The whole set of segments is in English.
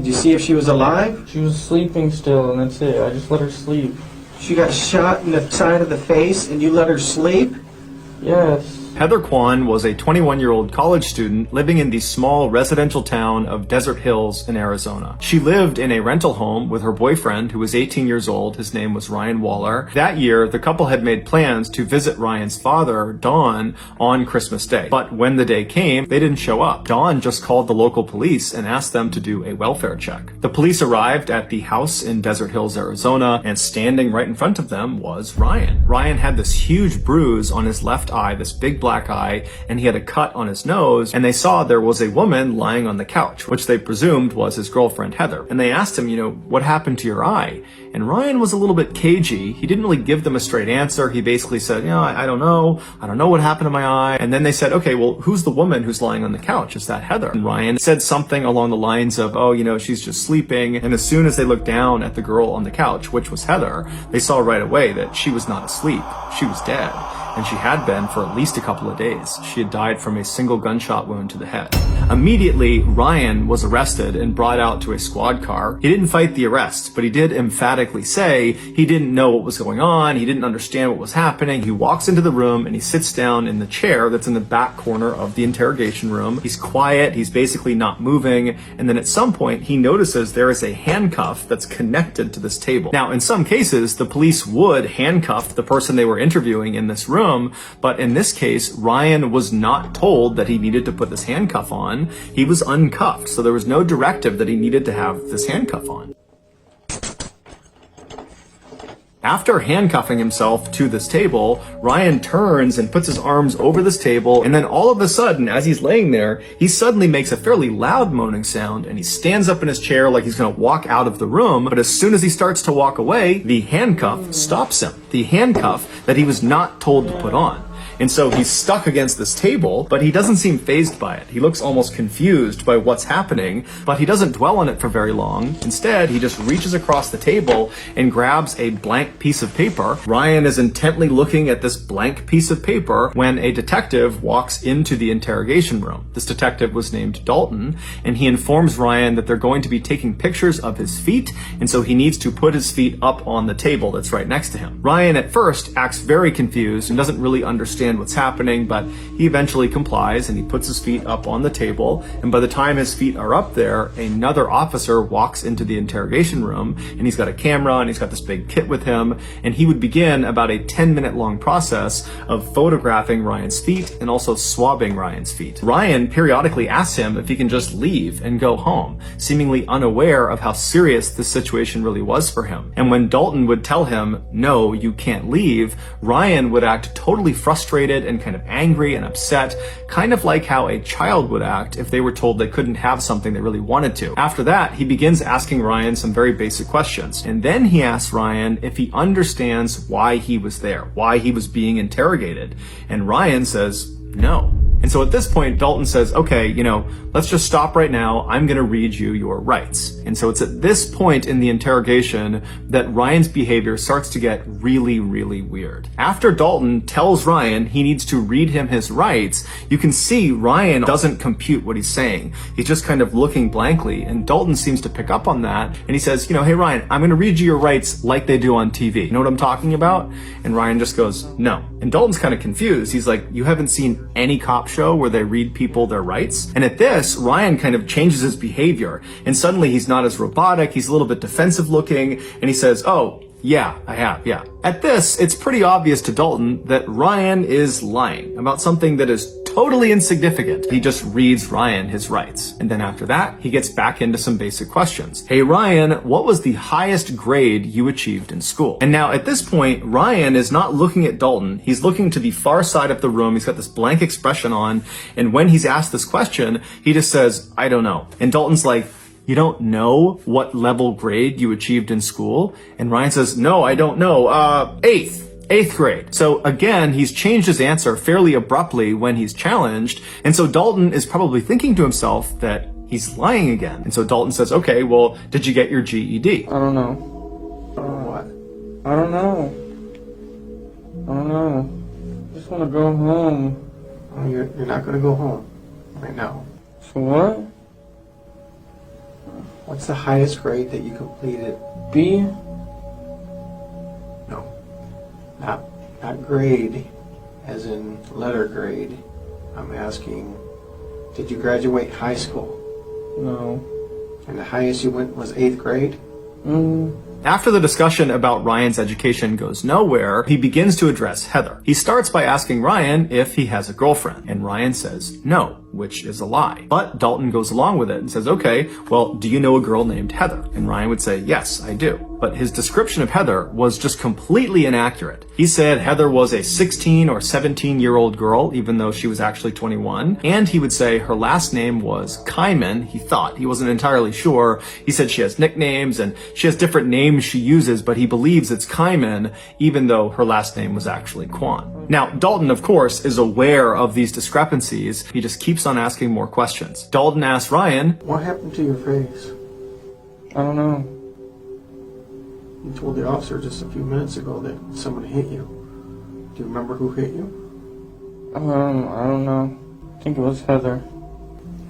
you see if she was alive? She was sleeping still, and that's it. I just let her sleep. She got shot in the side of the face, and you let her sleep? Yes. Heather Quan was a 21-year-old college student living in the small residential town of Desert Hills in Arizona. She lived in a rental home with her boyfriend, who was 18 years old. His name was Ryan Waller. That year, the couple had made plans to visit Ryan's father, Don, on Christmas Day. But when the day came, they didn't show up. Don just called the local police and asked them to do a welfare check. The police arrived at the house in Desert Hills, Arizona, and standing right in front of them was Ryan. Ryan had this huge bruise on his left eye, this big black eye, and he had a cut on his nose, and they saw there was a woman lying on the couch, which they presumed was his girlfriend Heather. And they asked him, what happened to your eye? And Ryan was a little bit cagey. He didn't really give them a straight answer. He basically said, I don't know. I don't know what happened to my eye. And then they said, okay, well, who's the woman who's lying on the couch? Is that Heather? And Ryan said something along the lines of, she's just sleeping. And as soon as they looked down at the girl on the couch, which was Heather, they saw right away that she was not asleep. She was dead. And she had been for at least a couple of days. She had died from a single gunshot wound to the head. Immediately, Ryan was arrested and brought out to a squad car. He didn't fight the arrest, but he did emphatically say he didn't know what was going on. He didn't understand what was happening. He walks into the room and he sits down in the chair that's in the back corner of the interrogation room. He's quiet. He's basically not moving. And then at some point, he notices there is a handcuff that's connected to this table. Now, in some cases, the police would handcuff the person they were interviewing in this room, but in this case, Ryan was not told that he needed to put this handcuff on. He was uncuffed, so there was no directive that he needed to have this handcuff on. After handcuffing himself to this table, Ryan turns and puts his arms over this table, and then all of a sudden, as he's laying there, he suddenly makes a fairly loud moaning sound, and he stands up in his chair like he's gonna walk out of the room, but as soon as he starts to walk away, the handcuff stops him. The handcuff that he was not told to put on. And so he's stuck against this table, but he doesn't seem fazed by it. He looks almost confused by what's happening, but he doesn't dwell on it for very long. Instead, he just reaches across the table and grabs a blank piece of paper. Ryan is intently looking at this blank piece of paper when a detective walks into the interrogation room. This detective was named Dalton, and he informs Ryan that they're going to be taking pictures of his feet, and so he needs to put his feet up on the table that's right next to him. Ryan at first acts very confused and doesn't really understand what's happening, but he eventually complies and he puts his feet up on the table, and by the time his feet are up there, another officer walks into the interrogation room, and he's got a camera and he's got this big kit with him, and he would begin about a 10-minute long process of photographing Ryan's feet and also swabbing Ryan's feet. Ryan periodically asks him if he can just leave and go home, seemingly unaware of how serious this situation really was for him. And when Dalton would tell him, no, you can't leave, Ryan would act totally frustrated and kind of angry and upset, kind of like how a child would act if they were told they couldn't have something they really wanted to. After that, he begins asking Ryan some very basic questions. And then he asks Ryan if he understands why he was there, why he was being interrogated. And Ryan says, no. And so at this point, Dalton says, okay, let's just stop right now. I'm going to read you your rights. And so it's at this point in the interrogation that Ryan's behavior starts to get really, really weird. After Dalton tells Ryan he needs to read him his rights, you can see Ryan doesn't compute what he's saying. He's just kind of looking blankly, and Dalton seems to pick up on that. And he says, hey, Ryan, I'm going to read you your rights like they do on TV. You know what I'm talking about? And Ryan just goes, no. And Dalton's kind of confused. He's like, you haven't seen any cop show where they read people their rights? And at this, Ryan kind of changes his behavior, and suddenly he's not as robotic, he's a little bit defensive looking, and he says, oh, yeah, I have, yeah. At this, it's pretty obvious to Dalton that Ryan is lying about something that is totally insignificant. He just reads Ryan his rights. And then after that, he gets back into some basic questions. Hey Ryan, what was the highest grade you achieved in school? And now at this point, Ryan is not looking at Dalton. He's looking to the far side of the room. He's got this blank expression on. And when he's asked this question, he just says, I don't know. And Dalton's like, you don't know what level grade you achieved in school? And Ryan says, no, I don't know. Eighth grade. So again, he's changed his answer fairly abruptly when he's challenged. And so Dalton is probably thinking to himself that he's lying again. And so Dalton says, okay, well, did you get your GED? I don't know. What? I don't know. I don't know. I just want to go home. Oh, you're not going to go home right now. So what? What's the highest grade that you completed? B? No. Not grade, as in letter grade. I'm asking, did you graduate high school? No. And the highest you went was 8th grade? After the discussion about Ryan's education goes nowhere, he begins to address Heather. He starts by asking Ryan if he has a girlfriend, and Ryan says no, which is a lie. But Dalton goes along with it and says, okay, well, do you know a girl named Heather? And Ryan would say, yes, I do. But his description of Heather was just completely inaccurate. He said Heather was a 16 or 17-year-old girl, even though she was actually 21. And he would say her last name was Kaiman. He thought. He wasn't entirely sure. He said she has nicknames and she has different names she uses, but he believes it's Kaiman, even though her last name was actually Quan. Now, Dalton, of course, is aware of these discrepancies. He just keeps on asking more questions. Dalton asks Ryan, What happened to your face? I don't know. You told the officer just a few minutes ago that someone hit you. Do you remember who hit you? I don't know. I think it was Heather.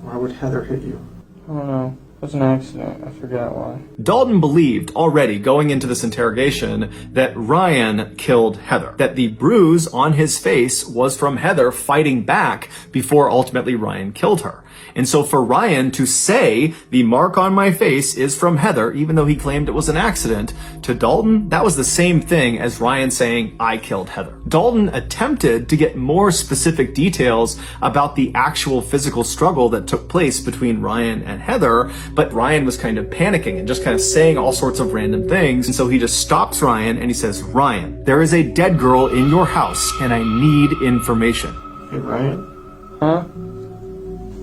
Why would Heather hit you? I don't know. It was an accident. I forgot why. Dalton believed already going into this interrogation that Ryan killed Heather, that the bruise on his face was from Heather fighting back before ultimately Ryan killed her. And so for Ryan to say the mark on my face is from Heather, even though he claimed it was an accident, to Dalton, that was the same thing as Ryan saying, I killed Heather. Dalton attempted to get more specific details about the actual physical struggle that took place between Ryan and Heather, but Ryan was kind of panicking and just kind of saying all sorts of random things. And so he just stops Ryan and he says, Ryan, there is a dead girl in your house and I need information. Hey, Ryan? Huh?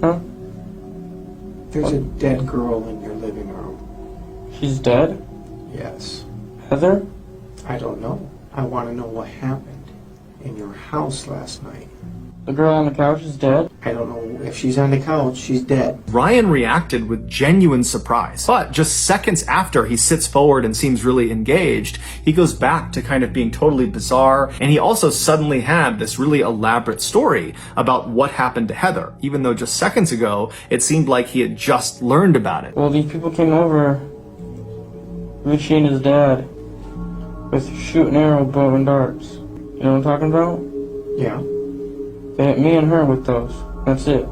Huh? There's a dead girl in your living room. She's dead? Yes. Heather? I don't know. I want to know what happened in your house last night. The girl on the couch is dead? I don't know if she's on the couch, she's dead. Ryan reacted with genuine surprise. But just seconds after he sits forward and seems really engaged, he goes back to kind of being totally bizarre. And he also suddenly had this really elaborate story about what happened to Heather, even though just seconds ago, it seemed like he had just learned about it. Well, these people came over, Richie and his dad, with shoot and arrow, bow and darts. You know what I'm talking about? Yeah. They hit me and her with those. That's it.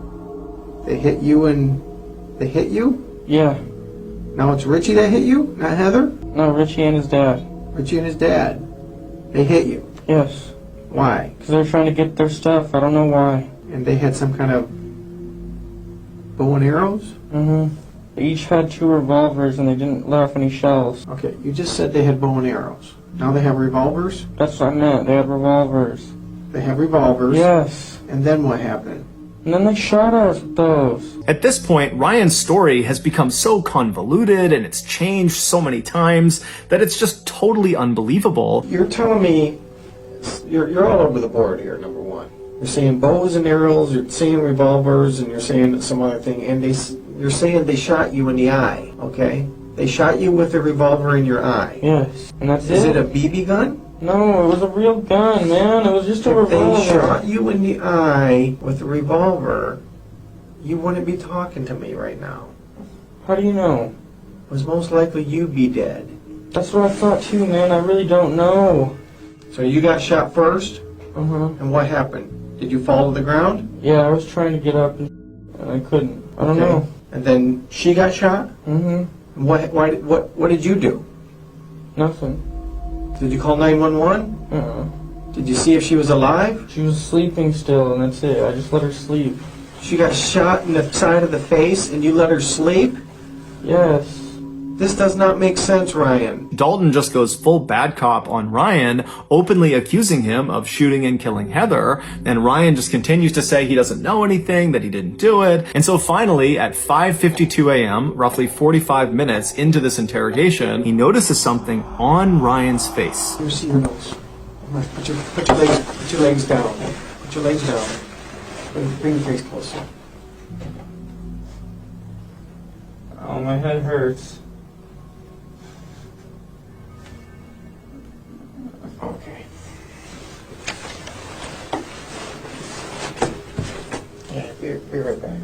They hit you and... They hit you? Yeah. Now it's Richie that hit you, not Heather? No, Richie and his dad. Richie and his dad. They hit you. Yes. Why? Because they're trying to get their stuff. I don't know why. And they had some kind of bow and arrows? Mm-hmm. They each had 2 revolvers and they didn't let off any shells. Okay, you just said they had bow and arrows. Now they have revolvers? That's what I meant. They had revolvers. They have revolvers. Yes. And then what happened? And then they shot us with those. At this point, Ryan's story has become so convoluted and it's changed so many times that it's just totally unbelievable. You're telling me you're all over the board here, number one. You're saying bows and arrows, you're saying revolvers, and you're saying some other thing, and you're saying they shot you in the eye, okay? They shot you with a revolver in your eye. Yes. And that's Is it a BB gun? No, it was a real gun, man. It was just a If revolver. they shot you in the eye with a revolver, you wouldn't be talking to me right now. How do you know? It was most likely you'd be dead. That's what I thought too, man. I really don't know. So you got shot first, Uh-huh. and what happened? Did you fall to the ground? Yeah, I was trying to get up and I couldn't. I don't know. And then she got shot? Mm-hmm. And what did you do? Nothing. Did you call 911? Uh-uh. Did you see if she was alive? She was sleeping still, and that's it. I just let her sleep. She got shot in the side of the face, and you let her sleep? Yes. This does not make sense, Ryan. Dalton just goes full bad cop on Ryan, openly accusing him of shooting and killing Heather, and Ryan just continues to say he doesn't know anything, that he didn't do it. And so finally, at 5:52 a.m., roughly 45 minutes into this interrogation, he notices something on Ryan's face. Let me see your nose. Put your legs down. Put your legs down. Bring your face closer. Oh, my head hurts. Okay. Yeah, be right back.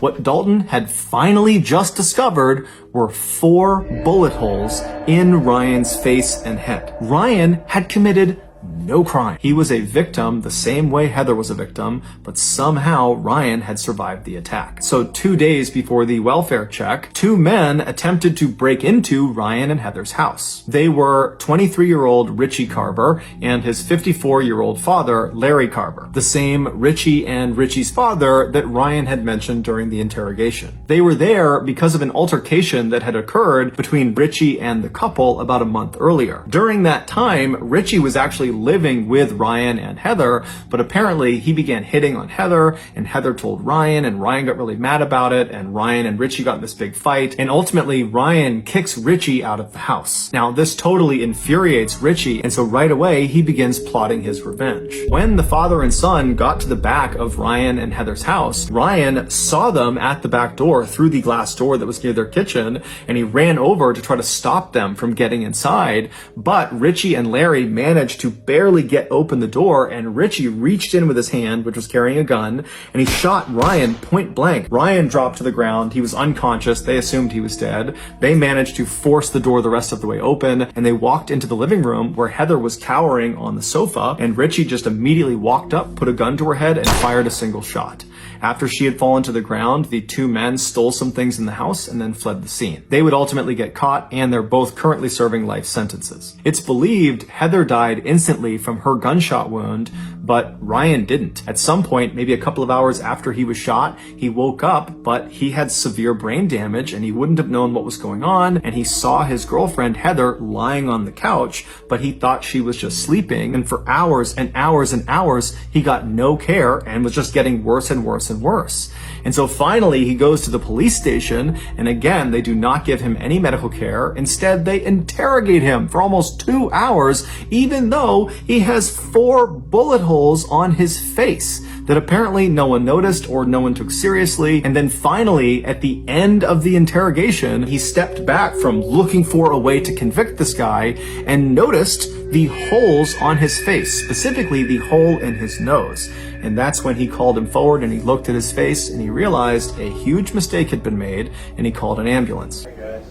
What Dalton had finally just discovered were 4 bullet holes in Ryan's face and head. Ryan had committed no crime. He was a victim the same way Heather was a victim, but somehow Ryan had survived the attack. So 2 days before the welfare check, 2 men attempted to break into Ryan and Heather's house. They were 23-year-old Richie Carver and his 54-year-old father, Larry Carver, the same Richie and Richie's father that Ryan had mentioned during the interrogation. They were there because of an altercation that had occurred between Richie and the couple about a month earlier. During that time, Richie was actually living with Ryan and Heather, but apparently he began hitting on Heather, and Heather told Ryan, and Ryan got really mad about it, and Ryan and Richie got in this big fight, and ultimately Ryan kicks Richie out of the house. Now, this totally infuriates Richie, and so right away he begins plotting his revenge. When the father and son got to the back of Ryan and Heather's house, Ryan saw them at the back door through the glass door that was near their kitchen, and he ran over to try to stop them from getting inside, but Richie and Larry managed to barely get open the door, and Richie reached in with his hand, which was carrying a gun, and he shot Ryan point blank. Ryan dropped to the ground. He was unconscious. They assumed he was dead. They managed to force the door the rest of the way open, and they walked into the living room where Heather was cowering on the sofa, and Richie just immediately walked up, put a gun to her head, and fired a single shot. After she had fallen to the ground, the 2 men stole some things in the house and then fled the scene. They would ultimately get caught, and they're both currently serving life sentences. It's believed Heather died instantly from her gunshot wound, but Ryan didn't. At some point, maybe a couple of hours after he was shot, he woke up, but he had severe brain damage and he wouldn't have known what was going on, and he saw his girlfriend Heather lying on the couch, but he thought she was just sleeping, and for hours and hours and hours, he got no care and was just getting worse and worse and worse. And so finally he goes to the police station, and again, they do not give him any medical care. Instead, they interrogate him for almost 2 hours, even though he has 4 bullet holes on his face that apparently no one noticed or no one took seriously. And then finally, at the end of the interrogation, he stepped back from looking for a way to convict this guy and noticed the holes on his face, specifically the hole in his nose. And that's when he called him forward, and he looked at his face and he realized a huge mistake had been made, and he called an ambulance. Hey guys.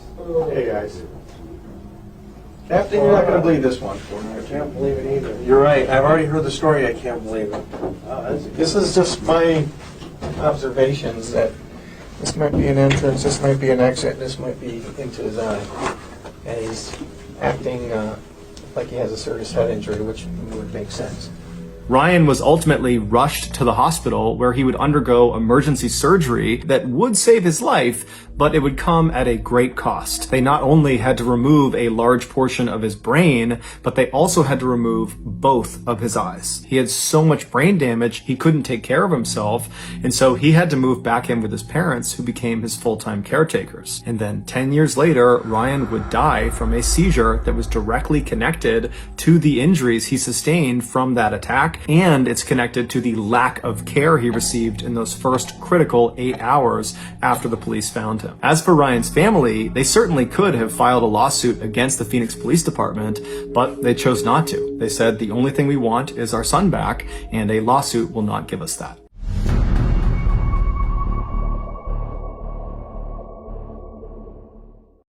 Hey guys. Captain, you're not going to believe this one. I can't believe it either. You're right. I've already heard the story. I can't believe it. This is just my observations that this might be an entrance, this might be an exit, this might be into his eye. And he's acting like he has a serious head injury, which would make sense. Ryan was ultimately rushed to the hospital where he would undergo emergency surgery that would save his life, but it would come at a great cost. They not only had to remove a large portion of his brain, but they also had to remove both of his eyes. He had so much brain damage, he couldn't take care of himself, and so he had to move back in with his parents, who became his full-time caretakers. And then 10 years later, Ryan would die from a seizure that was directly connected to the injuries he sustained from that attack, and it's connected to the lack of care he received in those first critical 8 hours after the police found him. As for Ryan's family, they certainly could have filed a lawsuit against the Phoenix Police Department, but they chose not to. They said the only thing we want is our son back, and a lawsuit will not give us that.